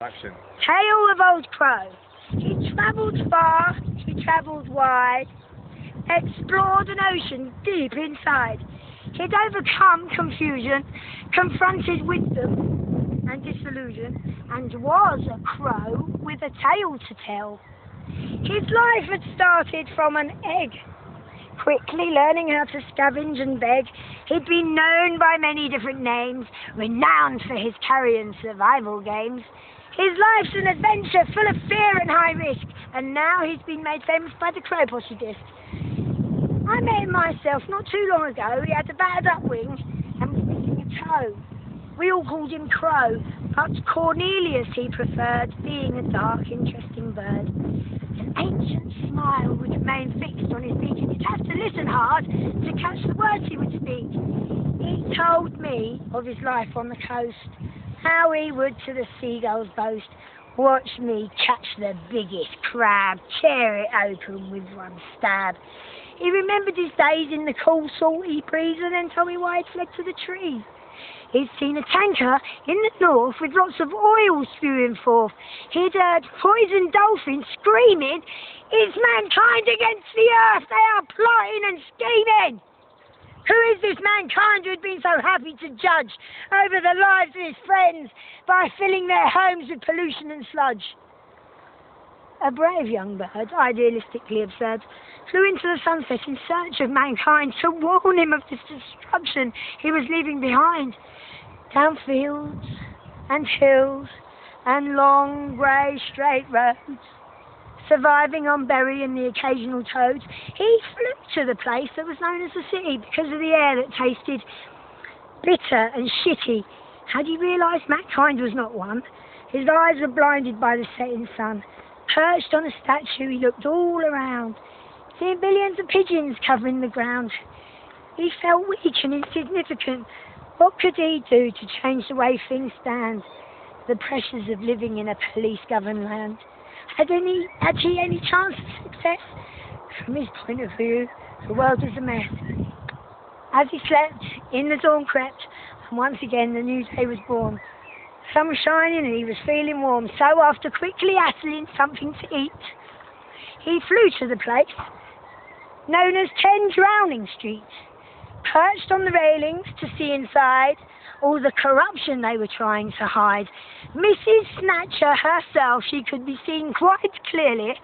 Action. Tale of Old Crow. He travelled far, he travelled wide, explored an ocean deep inside. He'd overcome confusion, confronted wisdom and disillusion, and was a crow with a tale to tell. His life had started from an egg. Quickly learning how to scavenge and beg, he'd been known by many different names, renowned for his carrion survival games. His life's an adventure full of fear and high risk, and now he's been made famous by the crow posture disc. I met him myself not too long ago. He had a battered up wing and was missing a toe. We all called him Crow, but Cornelius he preferred, being a dark, interesting bird. An ancient smile would remain fixed on his beak, and he'd have to listen hard to catch the words he would speak. He told me of his life on the coast, how he would to the seagulls boast, watch me catch the biggest crab, tear it open with one stab. He remembered his days in the cool, salty breeze, and then told me why he'd fled to the trees. He'd seen a tanker in the north with lots of oil spewing forth. He'd heard poisoned dolphins screaming, "It's mankind against the earth, they are plotting and scheming." Who is this mankind who had been so happy to judge over the lives of his friends by filling their homes with pollution and sludge? A brave young bird, idealistically absurd, flew into the sunset in search of mankind to warn him of this destruction he was leaving behind. Down fields and hills and long grey straight roads, surviving on berry and the occasional toads, he flew to the place that was known as the city because of the air that tasted bitter and shitty. Had he realised mankind was not one? His eyes were blinded by the setting sun. Perched on a statue, he looked all around, seeing billions of pigeons covering the ground. He felt weak and insignificant. What could he do to change the way things stand? The pressures of living in a police-governed land. Had he any chance of success? From his point of view, the world was a mess. As he slept, in the dawn crept, and once again the new day was born. The sun was shining and he was feeling warm, so after quickly hassling something to eat, he flew to the place known as 10 Drowning Street. Perched on the railings to see inside all the corruption they were trying to hide. Mrs. Snatcher herself, she could be seen quite clearly.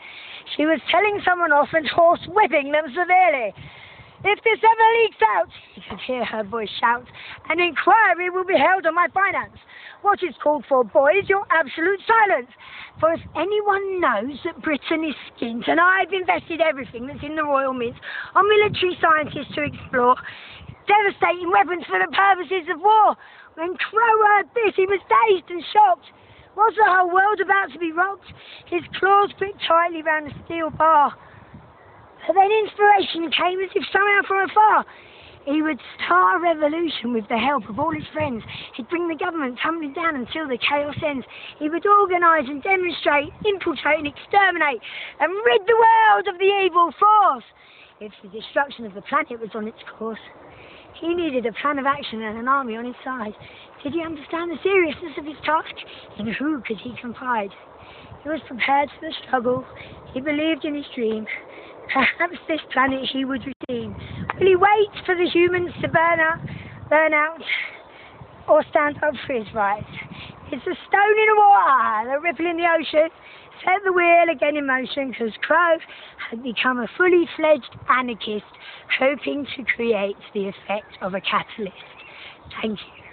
She was telling someone off and horse-whipping them severely. "If this ever leaks out," he could hear her voice shout, "an inquiry will be held on my finance. What is called for, boys, your absolute silence. For if anyone knows that Britain is skint, and I've invested everything that's in the Royal Mint on military scientists to explore devastating weapons for the purposes of war." When Crow heard this, he was dazed and shocked. Was the whole world about to be rocked? His claws gripped tightly round the steel bar. But then inspiration came as if somehow from afar. He would start a revolution with the help of all his friends. He'd bring the government tumbling down until the chaos ends. He would organise and demonstrate, infiltrate and exterminate, and rid the world of the evil force. If the destruction of the planet was on its course, he needed a plan of action and an army on his side. Did he understand the seriousness of his task? In who could he confide? He was prepared for the struggle. He believed in his dream. Perhaps this planet he would redeem. Will he wait for the humans to burn out, or stand up for his rights? It's a stone in the water, the ripple in the ocean, set the wheel again in motion, because Crow had become a fully fledged anarchist, hoping to create the effect of a catalyst. Thank you.